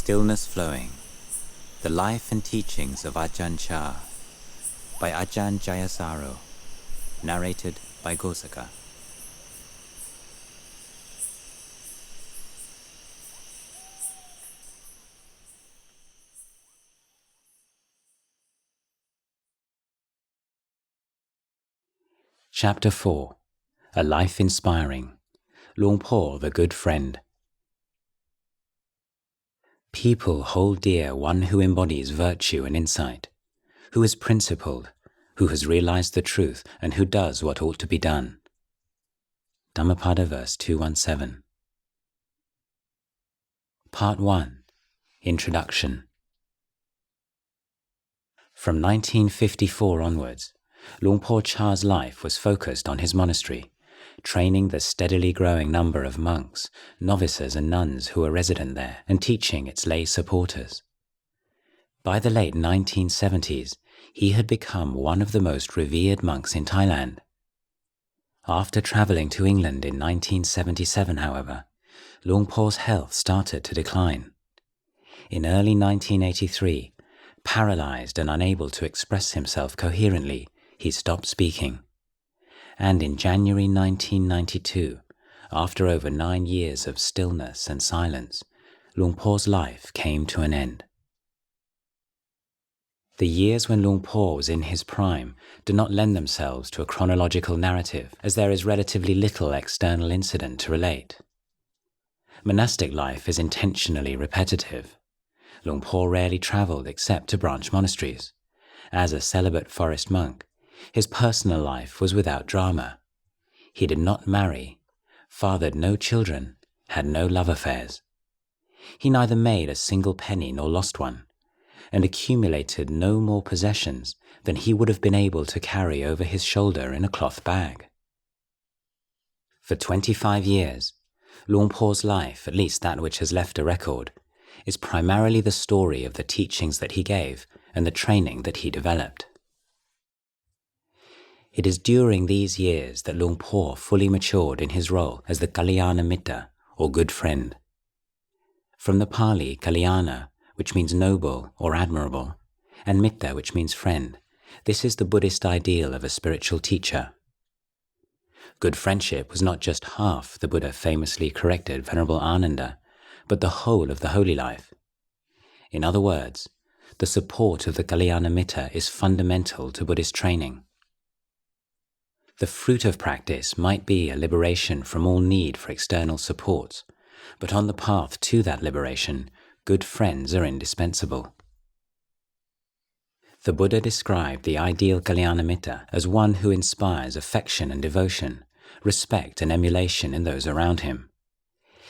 Stillness Flowing, The Life and Teachings of Ajahn Chah, by Ajahn Jayasaro, narrated by Ghosaka. Chapter 4. A Life Inspiring. Luang Por, the Good Friend. People hold dear one who embodies virtue and insight, who is principled, who has realized the truth, and who does what ought to be done. Dhammapada verse 217. Part 1. Introduction. From 1954 onwards, Luang Por Chah's life was focused on his monastery, training the steadily growing number of monks, novices and nuns who were resident there, and teaching its lay supporters. By the late 1970s, he had become one of the most revered monks in Thailand. After travelling to England in 1977, however, Luang Por's health started to decline. In early 1983, paralysed and unable to express himself coherently, he stopped speaking. And in January 1992, after over 9 years of stillness and silence, Luang Por's life came to an end. The years when Luang Por was in his prime do not lend themselves to a chronological narrative, as there is relatively little external incident to relate. Monastic life is intentionally repetitive. Luang Por rarely travelled except to branch monasteries. As a celibate forest monk, his personal life was without drama. He did not marry, fathered no children, had no love affairs. He neither made a single penny nor lost one, and accumulated no more possessions than he would have been able to carry over his shoulder in a cloth bag. For 25 years, Luang Por's life, at least that which has left a record, is primarily the story of the teachings that he gave and the training that he developed. It is during these years that Luang Por fully matured in his role as the Kalyana Mitta, or good friend. From the Pali Kalyana, which means noble or admirable, and Mitta, which means friend, this is the Buddhist ideal of a spiritual teacher. Good friendship was not just half, the Buddha famously corrected Venerable Ananda, but the whole of the holy life. In other words, the support of the Kalyana Mitta is fundamental to Buddhist training. The fruit of practice might be a liberation from all need for external support, but on the path to that liberation, good friends are indispensable. The Buddha described the ideal Kalyana Mitta as one who inspires affection and devotion, respect and emulation in those around him.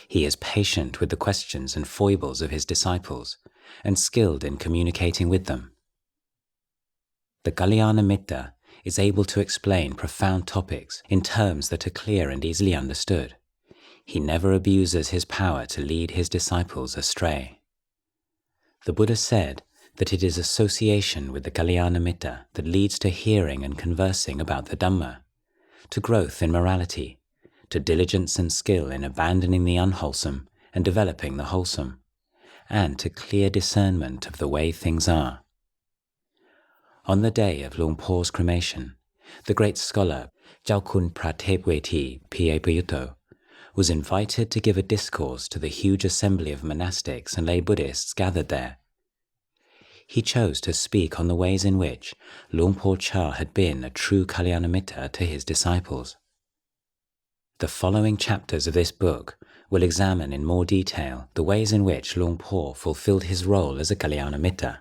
He is patient with the questions and foibles of his disciples, and skilled in communicating with them. The Kalyana Mitta is able to explain profound topics in terms that are clear and easily understood. He never abuses his power to lead his disciples astray. The Buddha said that it is association with the Kalyana Mitta that leads to hearing and conversing about the Dhamma, to growth in morality, to diligence and skill in abandoning the unwholesome and developing the wholesome, and to clear discernment of the way things are. On the day of Luang Por's cremation, the great scholar Jalkun Pratepweti Piyapayutto was invited to give a discourse to the huge assembly of monastics and lay Buddhists gathered there. He chose to speak on the ways in which Luang Por Chah had been a true Kalyana Mitta to his disciples. The following chapters of this book will examine in more detail the ways in which Luang Por fulfilled his role as a Kalyana Mitta.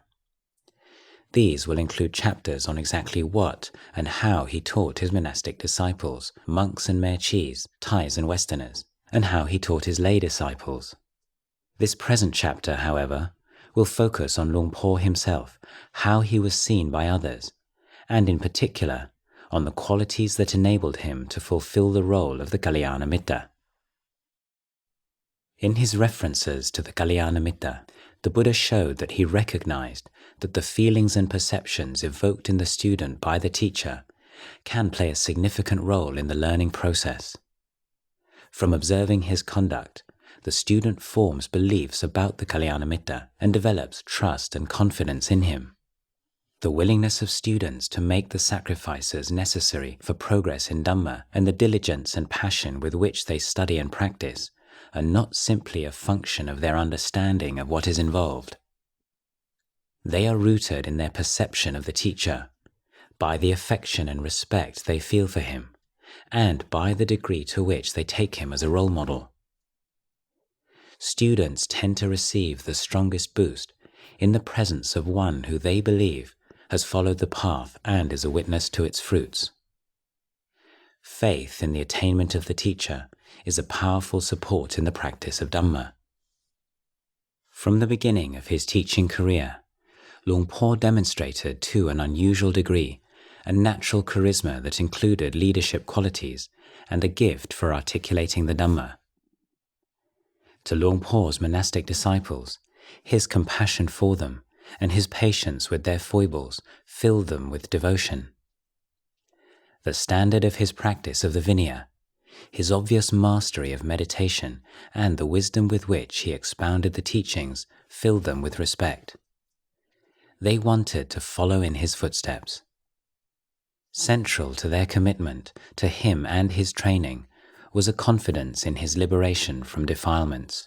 These will include chapters on exactly what and how he taught his monastic disciples, monks and Merchis, Thais and Westerners, and how he taught his lay disciples. This present chapter, however, will focus on Luang Por himself, how he was seen by others, and in particular, on the qualities that enabled him to fulfill the role of the Kalyana Mitta. In his references to the Kalyana Mitta, the Buddha showed that he recognized that the feelings and perceptions evoked in the student by the teacher can play a significant role in the learning process. From observing his conduct, the student forms beliefs about the Kalyanamitta and develops trust and confidence in him. The willingness of students to make the sacrifices necessary for progress in Dhamma and the diligence and passion with which they study and practice are not simply a function of their understanding of what is involved. They are rooted in their perception of the teacher, by the affection and respect they feel for him, and by the degree to which they take him as a role model. Students tend to receive the strongest boost in the presence of one who they believe has followed the path and is a witness to its fruits. Faith in the attainment of the teacher is a powerful support in the practice of Dhamma. From the beginning of his teaching career, Luang Por demonstrated to an unusual degree a natural charisma that included leadership qualities and a gift for articulating the Dhamma. To Luang Por's monastic disciples, his compassion for them and his patience with their foibles filled them with devotion. The standard of his practice of the Vinaya, his obvious mastery of meditation, and the wisdom with which he expounded the teachings filled them with respect. They wanted to follow in his footsteps. Central to their commitment to him and his training was a confidence in his liberation from defilements.